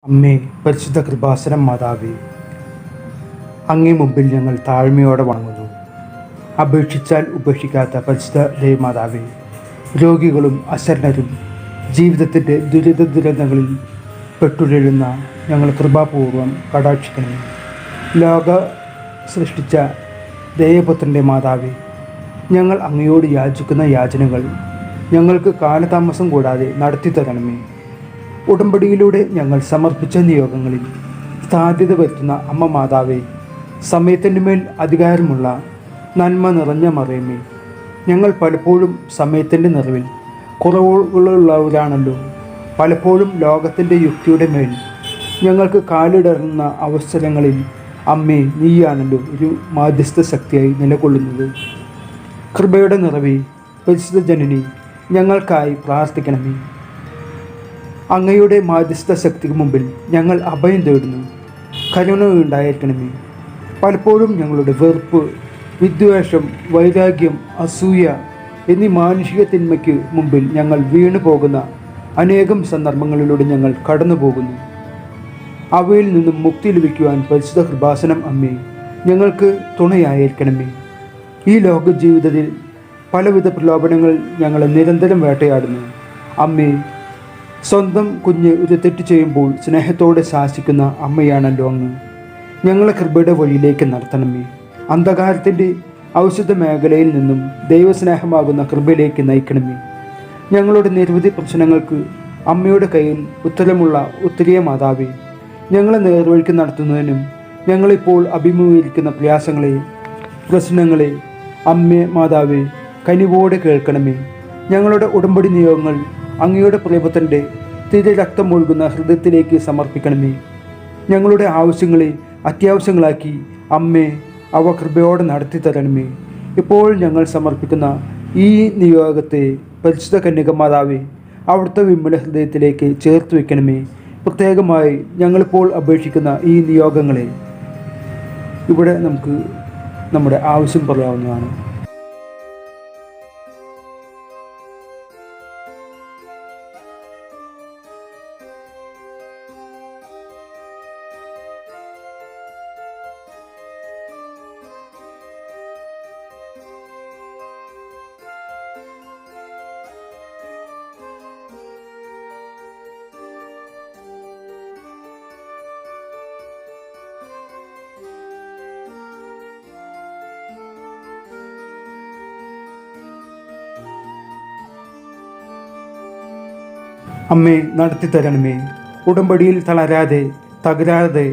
അമ്മേ, പരിശുദ്ധ കൃപാസനം മാതാവേ, അങ്ങേ മുമ്പിൽ ഞങ്ങൾ താഴ്മയോടെ വണങ്ങുന്നു. അപേക്ഷിച്ചാൽ ഉപേക്ഷിക്കാത്ത പരിശുദ്ധ ദേവമാതാവേ, രോഗികളും അശരണരും ജീവിതത്തിൻ്റെ ദുരിതങ്ങളിൽ പെട്ടുഴലുന്ന ഞങ്ങൾ കൃപാപൂർവം കടാക്ഷിക്കണമേ. ലോക സൃഷ്ടിച്ച ദൈവപുത്രൻ്റെ മാതാവേ, ഞങ്ങൾ അങ്ങയോട് യാചിക്കുന്ന യാചനകൾ ഞങ്ങൾക്ക് കാലതാമസം കൂടാതെ നടത്തി തരണമേ. ഉടമ്പടിയിലൂടെ ഞങ്ങൾ സമർപ്പിച്ച നിയോഗങ്ങളിൽ സാധ്യത വരുത്തുന്ന അമ്മ മാതാവേ, സമയത്തിൻ്റെ മേൽ അധികാരമുള്ള നന്മ നിറഞ്ഞ മറിയമേ, ഞങ്ങൾ പലപ്പോഴും സമയത്തിൻ്റെ നിറവിൽ കുറവുകളുള്ളവരാണല്ലോ. പലപ്പോഴും ലോകത്തിൻ്റെ യുക്തിയുടെ മേൽ ഞങ്ങൾക്ക് കാലിടറുന്ന അവസരങ്ങളിൽ അമ്മേ, നീയാണല്ലോ ഒരു മാധ്യസ്ഥ ശക്തിയായി നിലകൊള്ളുന്നത്. കൃപയുടെ നിറവേ, പരിശുദ്ധ ജനനി, ഞങ്ങൾക്കായി പ്രാർത്ഥിക്കണമേ. അങ്ങയുടെ മാധ്യസ്ഥ ശക്തിക്ക് മുമ്പിൽ ഞങ്ങൾ അഭയം തേടുന്നു. കരുണ ഉണ്ടായിരിക്കണമേ. പലപ്പോഴും ഞങ്ങളുടെ വെറുപ്പ്, വിദ്വേഷം, വൈരാഗ്യം, അസൂയ എന്നീ മാനുഷിക തിന്മയ്ക്ക് മുമ്പിൽ ഞങ്ങൾ വീണു പോകുന്ന അനേകം സന്ദർഭങ്ങളിലൂടെ ഞങ്ങൾ കടന്നു പോകുന്നു. അവയിൽ നിന്നും മുക്തി ലഭിക്കുവാൻ പരിശുദ്ധ കൃപാസനം അമ്മേ, ഞങ്ങൾക്ക് തുണയായിരിക്കണമേ. ഈ ലോക ജീവിതത്തിൽ പലവിധ പ്രലോഭനങ്ങൾ ഞങ്ങളെ നിരന്തരം വേട്ടയാടുന്നു. അമ്മേ, സ്വന്തം കുഞ്ഞ് ഒരു തെറ്റ് ചെയ്യുമ്പോൾ സ്നേഹത്തോടെ ശാസിക്കുന്ന അമ്മയാണല്ലോ അങ്ങ്. ഞങ്ങളെ കൃപയുടെ വഴിയിലേക്ക് നടത്തണമേ. അന്ധകാരത്തിൻ്റെ ഔഷധ മേഖലയിൽ നിന്നും ദൈവസ്നേഹമാകുന്ന കൃപയിലേക്ക് നയിക്കണമേ. ഞങ്ങളുടെ നിരവധി പ്രശ്നങ്ങൾക്ക് അമ്മയുടെ കയ്യിൽ ഉത്തരമുള്ള ഉത്തരീയ മാതാവേ, ഞങ്ങളെ നേർവഴിക്ക് നടത്തുന്നതിനും ഞങ്ങളിപ്പോൾ അഭിമുഖീകരിക്കുന്ന പ്രശ്നങ്ങളെ അമ്മേ മാതാവേ, കനിവോടെ കേൾക്കണമേ. ഞങ്ങളുടെ ഉടമ്പടി നിയോഗങ്ങൾ അങ്ങയുടെ പ്രിയപുത്രൻ്റെ രക്തം ഒഴുകുന്ന ഹൃദയത്തിലേക്ക് സമർപ്പിക്കണമേ. ഞങ്ങളുടെ ആവശ്യങ്ങളെ അത്യാവശ്യങ്ങളാക്കി അമ്മേ, അവ കൃപയോടെ നടത്തി തരണമേ. ഇപ്പോൾ ഞങ്ങൾ സമർപ്പിക്കുന്ന ഈ നിയോഗത്തെ പരിശുദ്ധ കന്യകമാതാവേ, അവിടുത്തെ വിമല ഹൃദയത്തിലേക്ക് ചേർത്ത് വയ്ക്കണമേ. പ്രത്യേകമായി ഞങ്ങളിപ്പോൾ അപേക്ഷിക്കുന്ന ഈ നിയോഗങ്ങളെ ഇവിടെ നമുക്ക് നമ്മുടെ ആവശ്യം പറയാവുന്നതാണ്. അമ്മേ, നടത്തി തരണമേ. ഉടമ്പടിയിൽ തളരാതെ തകരാതെ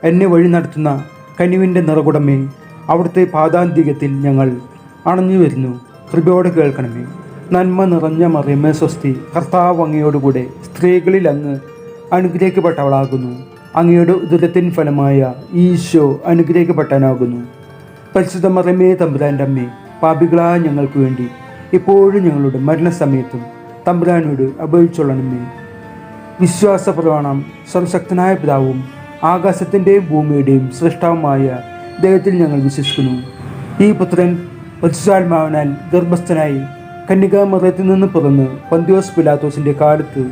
എന്നെ വഴി നടത്തുന്ന കനിവിൻ്റെ നിറകുടമേ, അവിടുത്തെ പാദാന്തികത്തിൽ ഞങ്ങൾ അണഞ്ഞു വരുന്നു. കൃപയോടെ കേൾക്കണമേ. നന്മ നിറഞ്ഞ മറിയമേ സ്വസ്തി, കർത്താവ് അങ്ങയോടുകൂടെ സ്ത്രീകളിൽ അങ്ങ് അനുഗ്രഹിക്കപ്പെട്ടവളാകുന്നു. അങ്ങയുടെ ഉദരത്തിൻ ഫലമായ ഈശോ അനുഗ്രഹിക്കപ്പെട്ടവനാകുന്നു. പരിശുദ്ധ മറിയമേ തമ്പുരാൻ്റെ അമ്മേ, പാപികളായ ഞങ്ങൾക്ക് വേണ്ടി ഇപ്പോഴും ഞങ്ങളുടെ മരണസമയത്തും തമ്പുരാനോട് അപേക്ഷിച്ചൊള്ളണമേ. വിശ്വാസ പ്രമാണം. സർവശക്തനായ പിതാവും ആകാശത്തിൻ്റെയും ഭൂമിയുടെയും സൃഷ്ടാവുമായ ദൈവത്തിൽ ഞങ്ങൾ വിശ്വസിക്കുന്നു. ഈ പുത്രൻ പരിശുദ്ധാത്മാവിനാൽ ഗർഭസ്ഥനായി കന്യകാമറിയത്തിൽ നിന്ന് പിറന്ന് പന്തിയോസ് പിലാത്തോസിൻ്റെ കാലത്ത്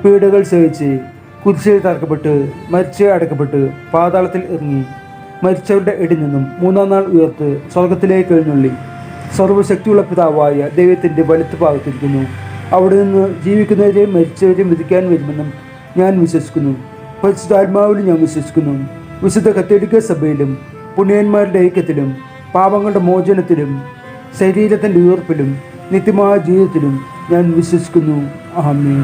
പീഡകൾ സഹിച്ച് കുരിശിൽ തറക്കപ്പെട്ട് മരിച്ച് അടക്കപ്പെട്ട് പാതാളത്തിൽ ഇറങ്ങി മരിച്ചവരുടെ ഇടയിൽ നിന്നും മൂന്നാം നാൾ ഉയർത്ത് സ്വർഗത്തിലേക്ക് എഴുന്നള്ളി സർവശക്തിയുള്ള പിതാവായ ദൈവത്തിൻ്റെ വലത്ത് ഭാഗത്തിരിക്കുന്നു. അവിടെ നിന്ന് ജീവിക്കുന്നവരെയും മരിച്ചവരെയും വിധിക്കാൻ വരുമെന്നും ഞാൻ വിശ്വസിക്കുന്നു. പരിശുദ്ധാത്മാവിലും ഞാൻ വിശ്വസിക്കുന്നു. വിശുദ്ധ കത്തോലിക്ക സഭയിലും പുണ്യന്മാരുടെ ഐക്യത്തിലും പാപങ്ങളുടെ മോചനത്തിലും ശരീരത്തിൻ്റെ ഉയർപ്പിലും നിത്യമായ ജീവിതത്തിലും ഞാൻ വിശ്വസിക്കുന്നു. ആമേൻ.